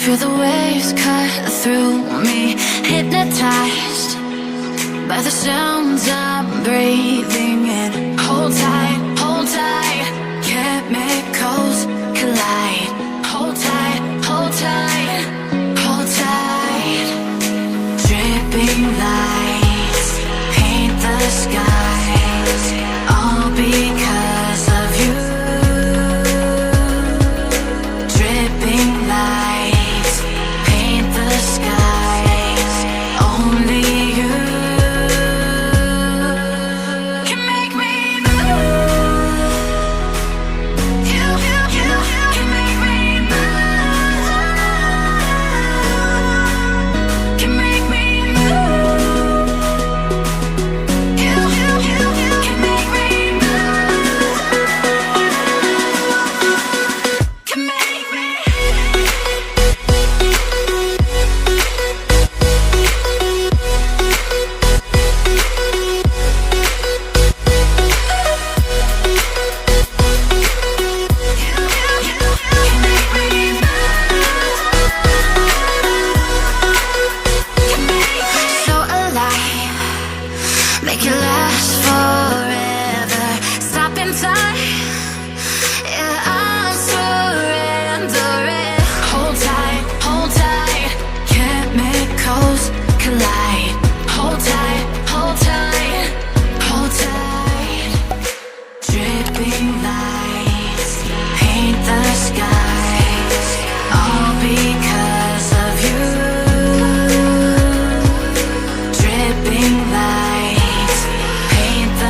Feel the waves cut through me, hypnotized by the sounds I'm breathing in. Hold tight, chemicals collide. Hold tight, hold tight, hold tight. Dripping lights paint the skies, all because of you. Dripping lights paint the skies, only you can make me move. You can make me move. Can make me move. You can make me move. Can make me. So alive, make it last forever. Stop in time, yeah, I'm surrendering. Hold tight, chemicals collide. Hold tight, hold tight, hold tight. Dripping lights paint the skies, all because of you. Dripping lights paint the